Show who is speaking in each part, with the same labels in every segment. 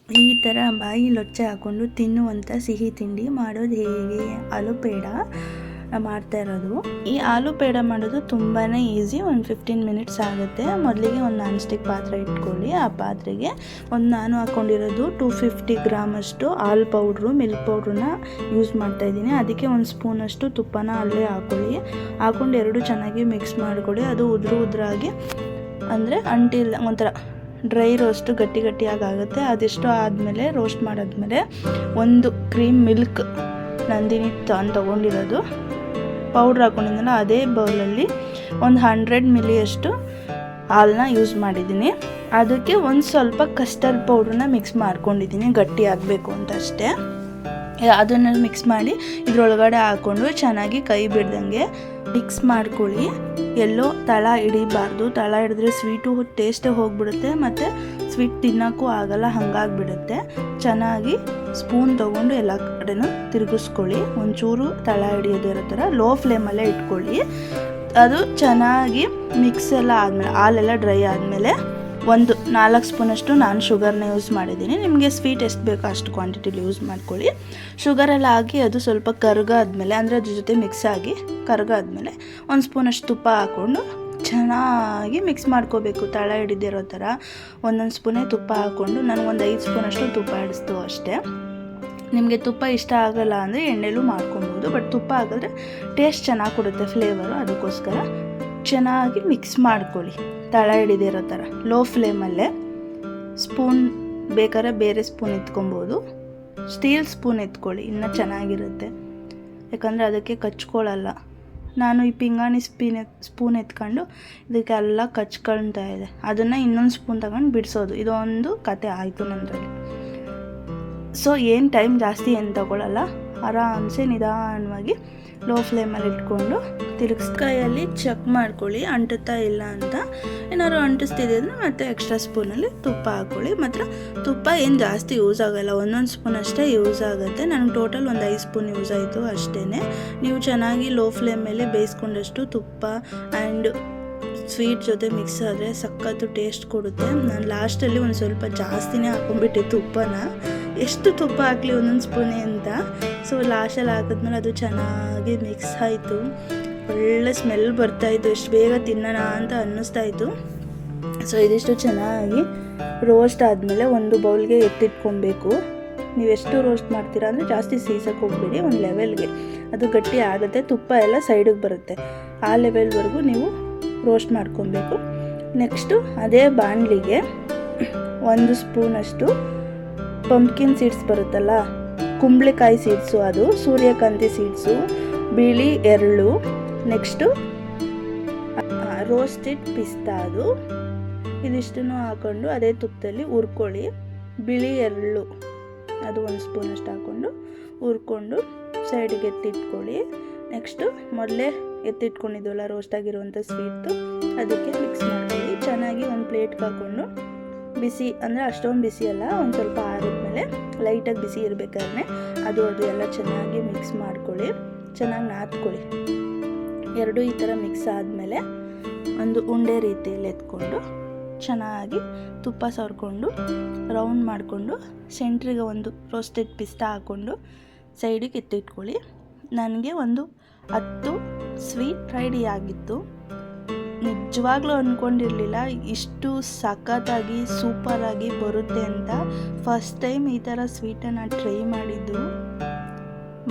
Speaker 1: ಈ ಥರ ಬಾಯಿ ಲೊಚ್ಚೆ ಹಾಕ್ಕೊಂಡು ತಿನ್ನುವಂಥ ಸಿಹಿ ತಿಂಡಿ ಮಾಡೋದು ಹೇಗೆ? ಆಲೂ ಪೇಡ ಮಾಡ್ತಾ ಇರೋದು. ಈ ಆಲೂ ಪೇಡ ಮಾಡೋದು ತುಂಬಾ ಈಸಿ. ಒಂದು 15 ಮಿನಿಟ್ಸ್ ಆಗುತ್ತೆ. ಮೊದಲಿಗೆ ಒಂದು ನಾನ್ ಸ್ಟಿಕ್ ಪಾತ್ರೆ ಇಟ್ಕೊಳ್ಳಿ. ಆ ಪಾತ್ರೆಗೆ ನಾನು ಹಾಕ್ಕೊಂಡಿರೋದು 250 ಗ್ರಾಮಷ್ಟು ಹಾಲು ಪೌಡ್ರು, ಮಿಲ್ಕ್ ಪೌಡ್ರನ್ನ ಯೂಸ್ ಮಾಡ್ತಾಯಿದ್ದೀನಿ. ಅದಕ್ಕೆ ಒಂದು ಸ್ಪೂನಷ್ಟು ತುಪ್ಪನ ಅಲ್ಲೇ ಹಾಕ್ಕೊಂಡು ಎರಡು ಚೆನ್ನಾಗಿ ಮಿಕ್ಸ್ ಮಾಡ್ಕೊಳ್ಳಿ. ಅದು ಉದ್ರಾಗಿ ಅಂದರೆ ಅಂಟಿಲ್ಲ, ಒಂಥರ ಡ್ರೈ ರೋಸ್ಟು ಗಟ್ಟಿಯಾಗಿ ಆಗುತ್ತೆ. ಅದೆಷ್ಟು ಆದಮೇಲೆ ರೋಸ್ಟ್ ಮಾಡಾದ್ಮೇಲೆ ಒಂದು ಕ್ರೀಮ್ ಮಿಲ್ಕ್ ನಂದಿನಿ ತೊಗೊಂಡಿರೋದು ಪೌಡ್ರ್ ಹಾಕ್ಕೊಂಡಿದ್ದಲ್ಲ, ಅದೇ ಬೌಲಲ್ಲಿ ಒಂದು 100 ಮಿಲಿಯಷ್ಟು ಹಾಲನ್ನ ಯೂಸ್ ಮಾಡಿದ್ದೀನಿ. ಅದಕ್ಕೆ ಒಂದು ಸ್ವಲ್ಪ ಕಸ್ಟರ್ಡ್ ಪೌಡ್ರನ್ನ ಮಿಕ್ಸ್ ಮಾಡ್ಕೊಂಡಿದ್ದೀನಿ, ಗಟ್ಟಿ ಆಗಬೇಕು ಅಂತ ಅಷ್ಟೇ. ಅದನ್ನು ಮಿಕ್ಸ್ ಮಾಡಿ ಇದ್ರೊಳಗಡೆ ಹಾಕ್ಕೊಂಡು ಚೆನ್ನಾಗಿ ಕೈ ಬಿಡ್ದಂಗೆ ಮಿಕ್ಸ್ ಮಾಡ್ಕೊಳ್ಳಿ. ಎಲ್ಲೋ ತಳ ಹಿಡಿಬಾರ್ದು. ತಳ ಹಿಡಿದ್ರೆ ಸ್ವೀಟು ಟೇಸ್ಟೇ ಹೋಗಿಬಿಡುತ್ತೆ, ಮತ್ತು ಸ್ವೀಟ್ ತಿನ್ನೋಕ್ಕೂ ಆಗಲ್ಲ, ಹಾಗಾಗಿಬಿಡುತ್ತೆ. ಚೆನ್ನಾಗಿ ಸ್ಪೂನ್ ತೊಗೊಂಡು ಎಲ್ಲ ಕಡೆನೂ ತಿರುಗಿಸ್ಕೊಳ್ಳಿ. ಒಂಚೂರು ತಳ ಹಿಡಿಯೋದಿರೋ ಥರ ಲೋ ಫ್ಲೇಮಲ್ಲೇ ಇಟ್ಕೊಳ್ಳಿ. ಅದು ಚೆನ್ನಾಗಿ ಮಿಕ್ಸ್ ಎಲ್ಲ ಆದಮೇಲೆ, ಹಾಲೆಲ್ಲ ಡ್ರೈ ಆದಮೇಲೆ ಒಂದು 4 ಸ್ಪೂನಷ್ಟು ನಾನು ಶುಗರ್ನ ಯೂಸ್ ಮಾಡಿದ್ದೀನಿ. ನಿಮಗೆ ಸ್ವೀಟ್ ಎಷ್ಟು ಬೇಕೋ ಅಷ್ಟು ಕ್ವಾಂಟಿಟಿಲಿ ಯೂಸ್ ಮಾಡ್ಕೊಳ್ಳಿ. ಶುಗರೆಲ್ಲ ಹಾಕಿ ಅದು ಸ್ವಲ್ಪ ಕರಗಾದ್ಮೇಲೆ, ಅಂದರೆ ಅದ್ರ ಜೊತೆ ಮಿಕ್ಸ್ ಆಗಿ ಕರಗಾದ್ಮೇಲೆ ಒಂದು ಸ್ಪೂನಷ್ಟು ತುಪ್ಪ ಹಾಕ್ಕೊಂಡು ಚೆನ್ನಾಗಿ ಮಿಕ್ಸ್ ಮಾಡ್ಕೋಬೇಕು. ತಳ ಹಿಡಿದಿರೋ ಥರ ಒಂದೊಂದು ಸ್ಪೂನೇ ತುಪ್ಪ ಹಾಕ್ಕೊಂಡು, ನನಗೊಂದು 5 ಸ್ಪೂನಷ್ಟು ತುಪ್ಪ ಹಿಡಿಸ್ತು ಅಷ್ಟೇ. ನಿಮಗೆ ತುಪ್ಪ ಇಷ್ಟ ಆಗಲ್ಲ ಅಂದರೆ ಎಣ್ಣೆಲೂ ಮಾಡ್ಕೊಬೋದು, ಬಟ್ ತುಪ್ಪ ಹಾಕಿದ್ರೆ ಟೇಸ್ಟ್ ಚೆನ್ನಾಗಿ ಕೊಡುತ್ತೆ, ಫ್ಲೇವರು. ಅದಕ್ಕೋಸ್ಕರ ಚೆನ್ನಾಗಿ ಮಿಕ್ಸ್ ಮಾಡ್ಕೊಳ್ಳಿ ತಳ ಹಿಡಿದಿರೋ ಥರ ಲೋ ಫ್ಲೇಮಲ್ಲೇ. ಸ್ಪೂನ್ ಬೇಕಾದ್ರೆ ಬೇರೆ ಸ್ಪೂನ್ ಎತ್ಕೊಬೋದು, ಸ್ಟೀಲ್ ಸ್ಪೂನ್ ಎತ್ಕೊಳ್ಳಿ, ಇನ್ನೂ ಚೆನ್ನಾಗಿರುತ್ತೆ. ಯಾಕಂದರೆ ಅದಕ್ಕೆ ಕಚ್ಕೊಳ್ಳಲ್ಲ. ನಾನು ಈ ಪಿಂಗಾಣಿ ಸ್ಪೂನ್ ಎತ್ಕೊಂಡು ಇದಕ್ಕೆಲ್ಲ ಕಚ್ಕೊಳ್ತಾ ಇದೆ. ಅದನ್ನು ಇನ್ನೊಂದು ಸ್ಪೂನ್ ತಗೊಂಡು ಬಿಡಿಸೋದು. ಇದೊಂದು ಕತೆ ಆಯಿತು ನನ್ನದ್ರಲ್ಲಿ. ಸೊ ಏನು ಟೈಮ್ ಜಾಸ್ತಿ ಏನು ತಗೊಳ್ಳಲ್ಲ, ಆರಾಮ್ಸೆ ನಿಧಾನವಾಗಿ ಲೋ ಫ್ಲೇಮಲ್ಲಿ ಇಟ್ಕೊಂಡು ಕೈಯಲ್ಲಿ ಚೆಕ್ ಮಾಡ್ಕೊಳ್ಳಿ ಅಂಟುತ್ತಾ ಇಲ್ಲ ಅಂತ. ಏನಾದ್ರು ಅಂಟಿಸ್ತಿದೆ ಅಂದರೆ ಮತ್ತೆ ಎಕ್ಸ್ಟ್ರಾ ಸ್ಪೂನಲ್ಲಿ ತುಪ್ಪ ಹಾಕ್ಕೊಳ್ಳಿ. ಮಾತ್ರ ತುಪ್ಪ ಏನು ಜಾಸ್ತಿ ಯೂಸ್ ಆಗೋಲ್ಲ, ಒಂದೊಂದು ಸ್ಪೂನ್ ಅಷ್ಟೇ ಯೂಸ್ ಆಗುತ್ತೆ. ನನಗೆ ಟೋಟಲ್ ಒಂದು 5 ಸ್ಪೂನ್ ಯೂಸ್ ಆಯಿತು ಅಷ್ಟೇ. ನೀವು ಚೆನ್ನಾಗಿ ಲೋ ಫ್ಲೇಮ್ ಮೇಲೆ ಬೇಯಿಸ್ಕೊಂಡಷ್ಟು ತುಪ್ಪ ಆ್ಯಂಡ್ ಸ್ವೀಟ್ ಜೊತೆ ಮಿಕ್ಸ್ ಆದರೆ ಸಖತ್ತು ಟೇಸ್ಟ್ ಕೊಡುತ್ತೆ. ನಾನು ಲಾಸ್ಟಲ್ಲಿ ಒಂದು ಸ್ವಲ್ಪ ಜಾಸ್ತಿನೇ ಹಾಕೊಂಡ್ಬಿಟ್ಟೆ ತುಪ್ಪನ. ಎಷ್ಟು ತುಪ್ಪ ಹಾಕಲಿ ಒಂದೊಂದು ಸ್ಪೂನೇ ಅಂತ. ಸೊ ಲಾಸ್ಟಲ್ಲಿ ಹಾಕಿದ್ಮೇಲೆ ಅದು ಚೆನ್ನಾಗಿ ಮಿಕ್ಸ್ ಆಯಿತು. ಒಳ್ಳೆ ಸ್ಮೆಲ್ ಬರ್ತಾಯಿತ್ತು, ಎಷ್ಟು ಬೇಗ ತಿನ್ನೋಣ ಅಂತ ಅನ್ನಿಸ್ತಾಯಿತ್ತು. ಸೊ ಇದಿಷ್ಟು ಚೆನ್ನಾಗಿ ರೋಸ್ಟ್ ಆದಮೇಲೆ ಒಂದು ಬೌಲ್ಗೆ ಎತ್ತಿಟ್ಕೊಬೇಕು. ನೀವೆಷ್ಟು ರೋಸ್ಟ್ ಮಾಡ್ತೀರಾ ಅಂದರೆ ಜಾಸ್ತಿ ಸೀಸಕ್ಕೆ ಹೋಗಬೇಡಿ, ಒಂದು ಲೆವೆಲ್ಗೆ ಅದು ಗಟ್ಟಿ ಆಗುತ್ತೆ. ತುಪ್ಪ ಎಲ್ಲ ಸೈಡಿಗೆ ಬರುತ್ತೆ. ಆ ಲೆವೆಲ್ವರೆಗೂ ನೀವು ರೋಸ್ಟ್ ಮಾಡ್ಕೊಬೇಕು. ನೆಕ್ಸ್ಟು ಅದೇ ಬಾಣಲಿಗೆ 1 ಸ್ಪೂನಷ್ಟು ಪಂಪ್ಕಿನ್ ಸೀಡ್ಸ್ ಬರುತ್ತಲ್ಲ, ಕುಂಬಳಕಾಯಿ ಸೀಡ್ಸು, ಅದು ಸೂರ್ಯಕಾಂತಿ ಸೀಡ್ಸು, ಬಿಳಿ ಎಳ್ಳು, ನೆಕ್ಸ್ಟು ರೋಸ್ಟೆಡ್ ಪಿಸ್ತಾ, ಅದು ಇದಿಷ್ಟನ್ನು ಹಾಕ್ಕೊಂಡು ಅದೇ ತುಪ್ಪದಲ್ಲಿ ಹುರ್ಕೊಳ್ಳಿ. ಬಿಳಿ ಎಳ್ಳು ಅದು 1 ಸ್ಪೂನಷ್ಟು ಹಾಕ್ಕೊಂಡು ಹುರ್ಕೊಂಡು ಸೈಡಿಗೆ ಎತ್ತಿಟ್ಕೊಳ್ಳಿ. ನೆಕ್ಸ್ಟು ಮೊದಲೇ ಎತ್ತಿಟ್ಕೊಂಡಿದ್ವಲ್ಲ ರೋಸ್ಟ್ ಆಗಿರುವಂಥ ಸ್ವೀಟ್ದು, ಅದಕ್ಕೆ ಮಿಕ್ಸ್ ಮಾಡ್ಕೊಳ್ಳಿ. ಚೆನ್ನಾಗಿ ಒಂದು ಪ್ಲೇಟ್ಗೆ ಹಾಕ್ಕೊಂಡು ಬಿಸಿ, ಅಂದರೆ ಅಷ್ಟೊಂದು ಬಿಸಿ ಅಲ್ಲ, ಒಂದು ಸ್ವಲ್ಪ ಆರಿದ್ಮೇಲೆ ಲೈಟಾಗಿ ಬಿಸಿ ಇರಬೇಕಾದ್ರೆ ಅದು ಎಲ್ಲ ಚೆನ್ನಾಗಿ ಮಿಕ್ಸ್ ಮಾಡ್ಕೊಳ್ಳಿ. ಚೆನ್ನಾಗಿ ನಾದ್ಕೊಳ್ಳಿ. ಎರಡು ಈ ಥರ ಮಿಕ್ಸ್ ಆದಮೇಲೆ ಒಂದು ಉಂಡೆ ರೀತಿಯಲ್ಲಿ ಎತ್ಕೊಂಡು ಚೆನ್ನಾಗಿ ತುಪ್ಪ ಸವರ್ಕೊಂಡು ರೌಂಡ್ ಮಾಡಿಕೊಂಡು ಸೆಂಟ್ರಿಗೆ ಒಂದು ರೋಸ್ಟೆಡ್ ಪಿಸ್ತಾ ಹಾಕ್ಕೊಂಡು ಸೈಡಿಗೆ ಎತ್ತಿಟ್ಕೊಳ್ಳಿ. ನನಗೆ ಒಂದು 10 ಸ್ವೀಟ್ ರೆಡಿ ಆಗಿತ್ತು. ನಿಜವಾಗ್ಲೂ ಅಂದ್ಕೊಂಡಿರಲಿಲ್ಲ ಇಷ್ಟು ಸಖತ್ತಾಗಿ ಸೂಪರಾಗಿ ಬರುತ್ತೆ ಅಂತ. ಫಸ್ಟ್ ಟೈಮ್ ಈ ಥರ ಸ್ವೀಟನ್ನು ಟ್ರೈ ಮಾಡಿದ್ದು.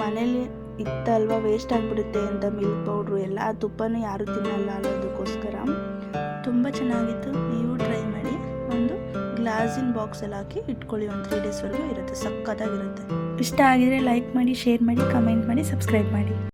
Speaker 1: ಮನೇಲಿ ಇತ್ತಲ್ವ, ವೇಸ್ಟ್ ಆಗಿಬಿಡುತ್ತೆ ಅಂತ ಮಿಲ್ಕ್ ಪೌಡ್ರು ಎಲ್ಲ, ಆ ತುಪ್ಪನೂ ಯಾರೂ ತಿನ್ನಲ್ಲ ಅನ್ನೋದಕ್ಕೋಸ್ಕರ ತುಂಬ ಚೆನ್ನಾಗಿತ್ತು. ನೀವು ಟ್ರೈ ಮಾಡಿ. ಒಂದು ಗ್ಲಾಸಿನ ಬಾಕ್ಸಲ್ಲಿ ಹಾಕಿ ಇಟ್ಕೊಳ್ಳಿ, ಒಂದು 3 ಡೇಸ್ವರೆಗೂ ಇರುತ್ತೆ, ಸಖತ್ತಾಗಿರುತ್ತೆ. ಇಷ್ಟ ಆಗಿದರೆ ಲೈಕ್ ಮಾಡಿ, ಶೇರ್ ಮಾಡಿ, ಕಮೆಂಟ್ ಮಾಡಿ, ಸಬ್ಸ್ಕ್ರೈಬ್ ಮಾಡಿ.